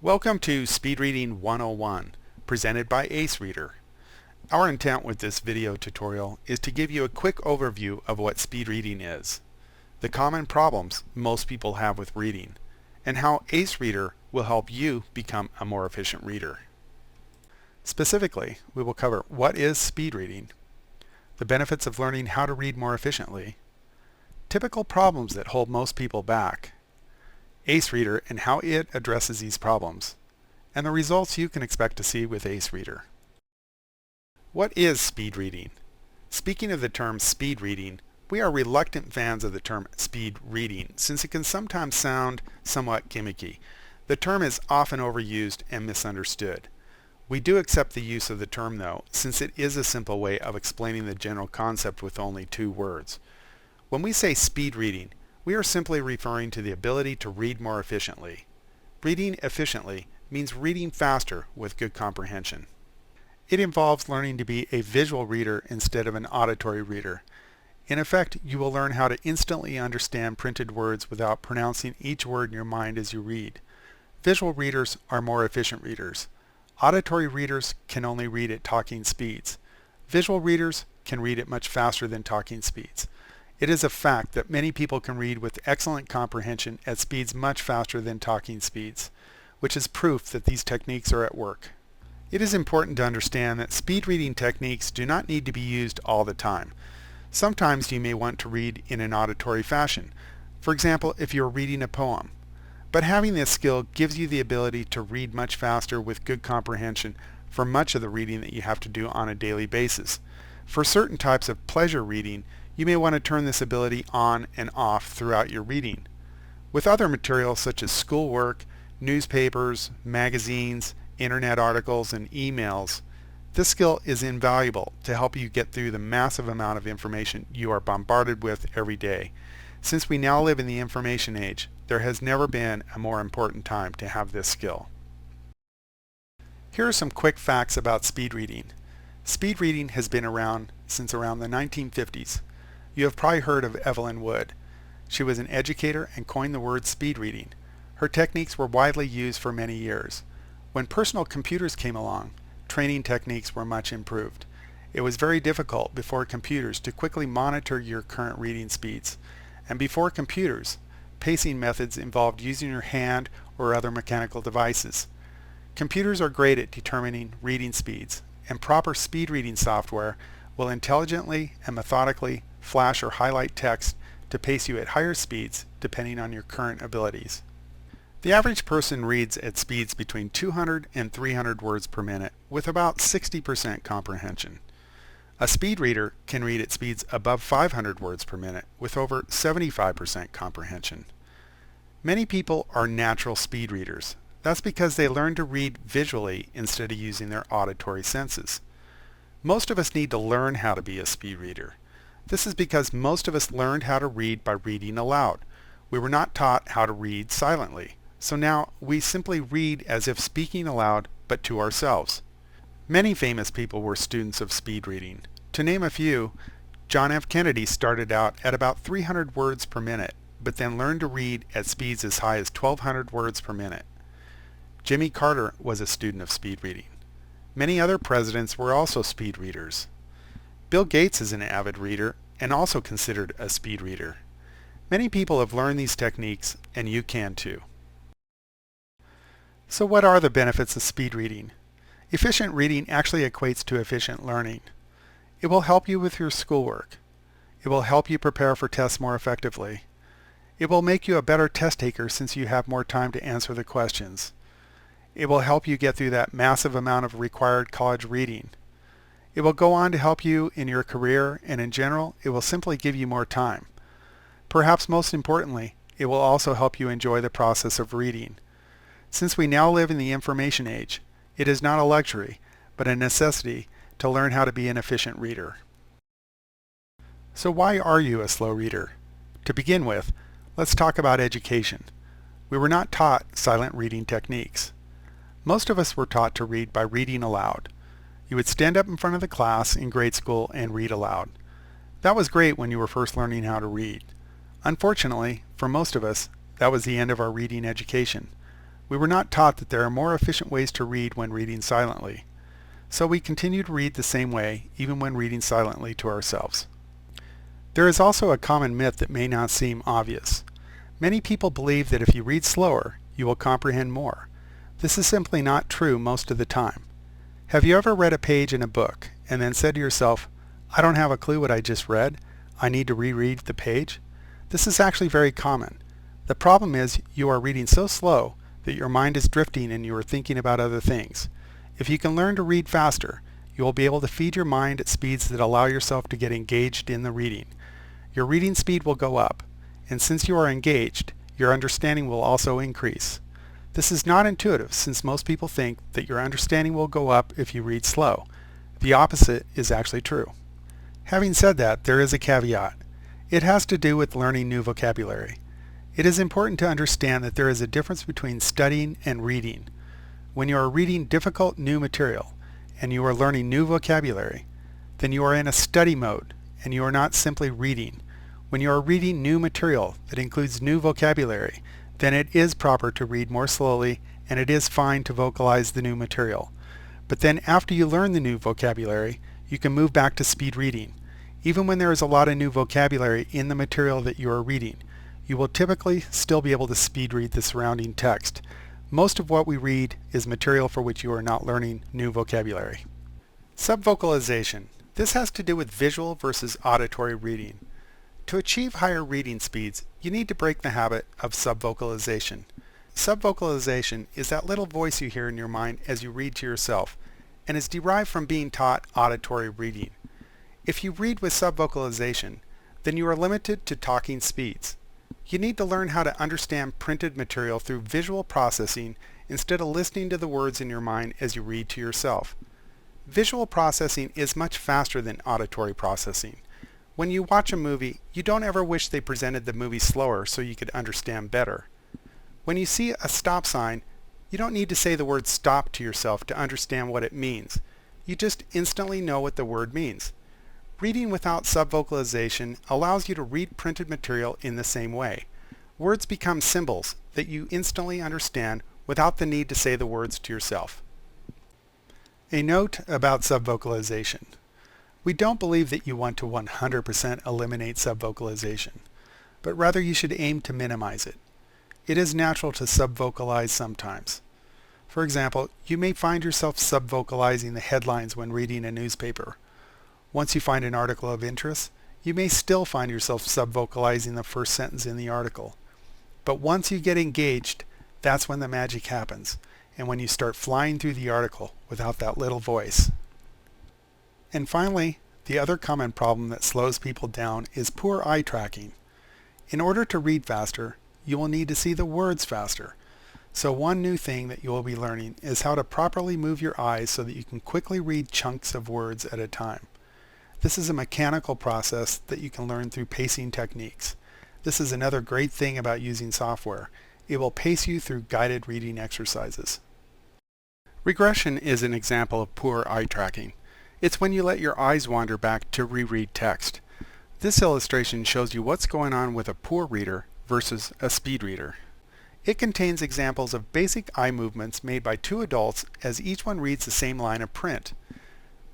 Welcome to Speed Reading 101, presented by AceReader. Our intent with this video tutorial is to give you a quick overview of what speed reading is, the common problems most people have with reading, and how AceReader will help you become a more efficient reader. Specifically, we will cover what is speed reading, the benefits of learning how to read more efficiently, typical problems that hold most people back, AceReader and how it addresses these problems, and the results you can expect to see with AceReader. What is speed reading? Speaking of the term speed reading, we are reluctant fans of the term speed reading since it can sometimes sound somewhat gimmicky. The term is often overused and misunderstood. We do accept the use of the term though, since it is a simple way of explaining the general concept with only two words. When we say speed reading, we are simply referring to the ability to read more efficiently. Reading efficiently means reading faster with good comprehension. It involves learning to be a visual reader instead of an auditory reader. In effect, you will learn how to instantly understand printed words without pronouncing each word in your mind as you read. Visual readers are more efficient readers. Auditory readers can only read at talking speeds. Visual readers can read at much faster than talking speeds. It is a fact that many people can read with excellent comprehension at speeds much faster than talking speeds, which is proof that these techniques are at work. It is important to understand that speed reading techniques do not need to be used all the time. Sometimes you may want to read in an auditory fashion, for example if you are reading a poem. But having this skill gives you the ability to read much faster with good comprehension for much of the reading that you have to do on a daily basis. For certain types of pleasure reading, you may want to turn this ability on and off throughout your reading. With other materials such as schoolwork, newspapers, magazines, internet articles, and emails, this skill is invaluable to help you get through the massive amount of information you are bombarded with every day. Since we now live in the information age, there has never been a more important time to have this skill. Here are some quick facts about speed reading. Speed reading has been around since around the 1950s. You have probably heard of Evelyn Wood. She was an educator and coined the word speed reading. Her techniques were widely used for many years. When personal computers came along, training techniques were much improved. It was very difficult before computers to quickly monitor your current reading speeds. And before computers, pacing methods involved using your hand or other mechanical devices. Computers are great at determining reading speeds, and proper speed reading software will intelligently and methodically flash or highlight text to pace you at higher speeds depending on your current abilities. The average person reads at speeds between 200 and 300 words per minute with about 60% comprehension. A speed reader can read at speeds above 500 words per minute with over 75% comprehension. Many people are natural speed readers. That's because they learn to read visually instead of using their auditory senses. Most of us need to learn how to be a speed reader. This is because most of us learned how to read by reading aloud. We were not taught how to read silently. So now we simply read as if speaking aloud, but to ourselves. Many famous people were students of speed reading. To name a few, John F. Kennedy started out at about 300 words per minute, but then learned to read at speeds as high as 1,200 words per minute. Jimmy Carter was a student of speed reading. Many other presidents were also speed readers. Bill Gates is an avid reader and also considered a speed reader. Many people have learned these techniques, and you can too. So what are the benefits of speed reading? Efficient reading actually equates to efficient learning. It will help you with your schoolwork. It will help you prepare for tests more effectively. It will make you a better test taker since you have more time to answer the questions. It will help you get through that massive amount of required college reading. It will go on to help you in your career, and in general, it will simply give you more time. Perhaps most importantly, it will also help you enjoy the process of reading. Since we now live in the information age, it is not a luxury, but a necessity to learn how to be an efficient reader. So why are you a slow reader? To begin with, let's talk about education. We were not taught silent reading techniques. Most of us were taught to read by reading aloud. You would stand up in front of the class in grade school and read aloud. That was great when you were first learning how to read. Unfortunately, for most of us, that was the end of our reading education. We were not taught that there are more efficient ways to read when reading silently. So we continue to read the same way, even when reading silently to ourselves. There is also a common myth that may not seem obvious. Many people believe that if you read slower, you will comprehend more. This is simply not true most of the time. Have you ever read a page in a book and then said to yourself, I don't have a clue what I just read. I need to reread the page? This is actually very common. The problem is you are reading so slow that your mind is drifting and you are thinking about other things. If you can learn to read faster, you will be able to feed your mind at speeds that allow yourself to get engaged in the reading. Your reading speed will go up, and since you are engaged, your understanding will also increase. This is not intuitive since most people think that your understanding will go up if you read slow. The opposite is actually true. Having said that, there is a caveat. It has to do with learning new vocabulary. It is important to understand that there is a difference between studying and reading. When you are reading difficult new material and you are learning new vocabulary, then you are in a study mode and you are not simply reading. When you are reading new material that includes new vocabulary, then it is proper to read more slowly and it is fine to vocalize the new material. But then after you learn the new vocabulary, you can move back to speed reading. Even when there is a lot of new vocabulary in the material that you are reading, you will typically still be able to speed read the surrounding text. Most of what we read is material for which you are not learning new vocabulary. Subvocalization. This has to do with visual versus auditory reading. To achieve higher reading speeds, you need to break the habit of subvocalization. Subvocalization is that little voice you hear in your mind as you read to yourself, and is derived from being taught auditory reading. If you read with subvocalization, then you are limited to talking speeds. You need to learn how to understand printed material through visual processing instead of listening to the words in your mind as you read to yourself. Visual processing is much faster than auditory processing. When you watch a movie, you don't ever wish they presented the movie slower so you could understand better. When you see a stop sign, you don't need to say the word stop to yourself to understand what it means. You just instantly know what the word means. Reading without subvocalization allows you to read printed material in the same way. Words become symbols that you instantly understand without the need to say the words to yourself. A note about subvocalization. We don't believe that you want to 100% eliminate subvocalization, but rather you should aim to minimize it. It is natural to subvocalize sometimes. For example, you may find yourself subvocalizing the headlines when reading a newspaper. Once you find an article of interest, you may still find yourself subvocalizing the first sentence in the article. But once you get engaged, that's when the magic happens, and when you start flying through the article without that little voice. And finally, the other common problem that slows people down is poor eye tracking. In order to read faster, you will need to see the words faster. So one new thing that you will be learning is how to properly move your eyes so that you can quickly read chunks of words at a time. This is a mechanical process that you can learn through pacing techniques. This is another great thing about using software. It will pace you through guided reading exercises. Regression is an example of poor eye tracking. It's when you let your eyes wander back to reread text. This illustration shows you what's going on with a poor reader versus a speed reader. It contains examples of basic eye movements made by two adults as each one reads the same line of print.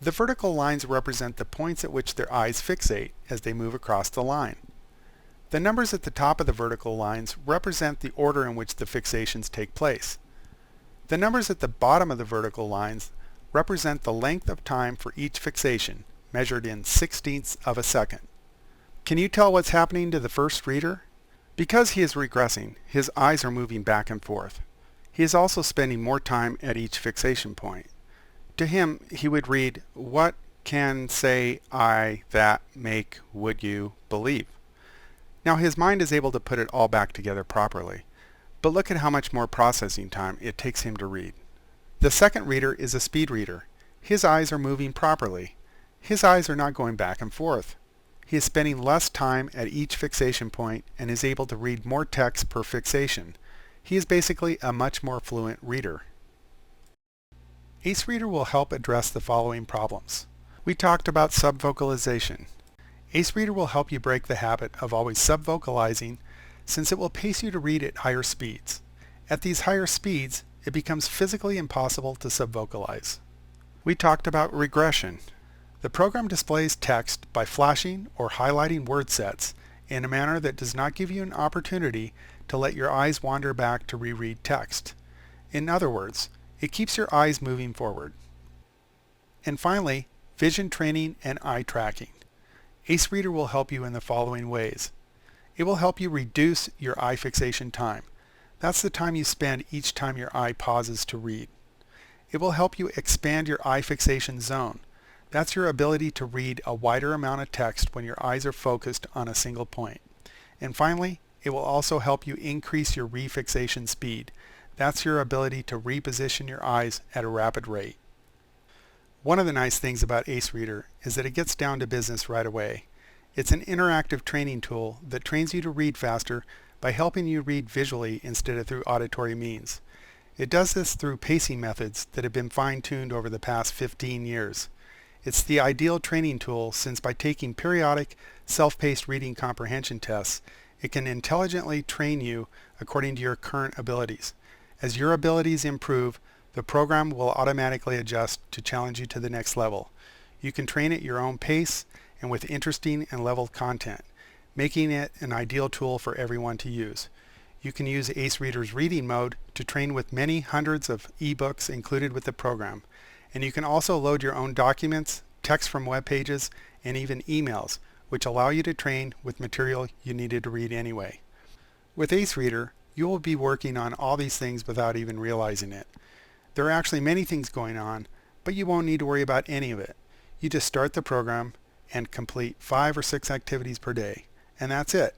The vertical lines represent the points at which their eyes fixate as they move across the line. The numbers at the top of the vertical lines represent the order in which the fixations take place. The numbers at the bottom of the vertical lines represent the length of time for each fixation, measured in 1/16 of a second. Can you tell what's happening to the first reader? Because he is regressing, his eyes are moving back and forth. He is also spending more time at each fixation point. To him, he would read, "What can say I that make would you believe?" Now his mind is able to put it all back together properly, but look at how much more processing time it takes him to read. The second reader is a speed reader. His eyes are moving properly. His eyes are not going back and forth. He is spending less time at each fixation point and is able to read more text per fixation. He is basically a much more fluent reader. AceReader will help address the following problems. We talked about subvocalization. AceReader will help you break the habit of always subvocalizing since it will pace you to read at higher speeds. At these higher speeds, it becomes physically impossible to subvocalize. We talked about regression. The program displays text by flashing or highlighting word sets in a manner that does not give you an opportunity to let your eyes wander back to reread text. In other words, it keeps your eyes moving forward. And finally, vision training and eye tracking. AceReader will help you in the following ways. It will help you reduce your eye fixation time. That's the time you spend each time your eye pauses to read. It will help you expand your eye fixation zone. That's your ability to read a wider amount of text when your eyes are focused on a single point. And finally, it will also help you increase your refixation speed. That's your ability to reposition your eyes at a rapid rate. One of the nice things about AceReader is that it gets down to business right away. It's an interactive training tool that trains you to read faster by helping you read visually instead of through auditory means. It does this through pacing methods that have been fine-tuned over the past 15 years. It's the ideal training tool since by taking periodic, self-paced reading comprehension tests, it can intelligently train you according to your current abilities. As your abilities improve, the program will automatically adjust to challenge you to the next level. You can train at your own pace and with interesting and leveled content, making it an ideal tool for everyone to use. You can use AceReader's reading mode to train with many hundreds of ebooks included with the program. And you can also load your own documents, text from web pages, and even emails, which allow you to train with material you needed to read anyway. With AceReader, you will be working on all these things without even realizing it. There are actually many things going on, but you won't need to worry about any of it. You just start the program and complete 5 or 6 activities per day, and that's it.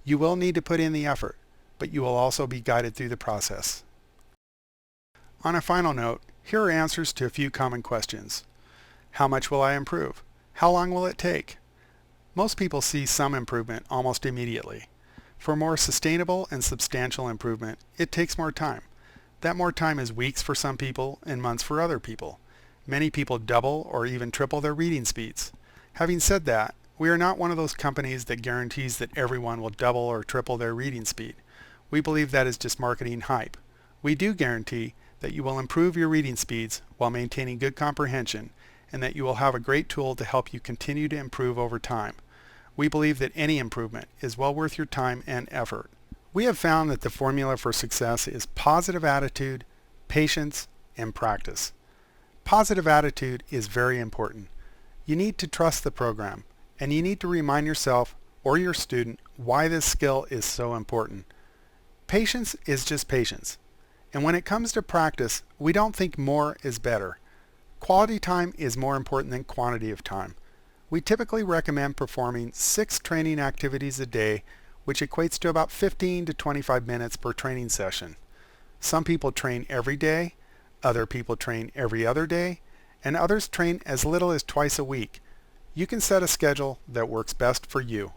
You will need to put in the effort, but you will also be guided through the process. On a final note, here are answers to a few common questions. How much will I improve? How long will it take? Most people see some improvement almost immediately. For more sustainable and substantial improvement, it takes more time. That more time is weeks for some people and months for other people. Many people double or even triple their reading speeds. Having said that, we are not one of those companies that guarantees that everyone will double or triple their reading speed. We believe that is just marketing hype. We do guarantee that you will improve your reading speeds while maintaining good comprehension, and that you will have a great tool to help you continue to improve over time. We believe that any improvement is well worth your time and effort. We have found that the formula for success is positive attitude, patience, and practice. Positive attitude is very important. You need to trust the program, and you need to remind yourself or your student why this skill is so important. Patience is just patience. And when it comes to practice, we don't think more is better. Quality time is more important than quantity of time. We typically recommend performing 6 training activities a day, which equates to about 15 to 25 minutes per training session. Some people train every day, other people train every other day, and others train as little as twice a week. You can set a schedule that works best for you.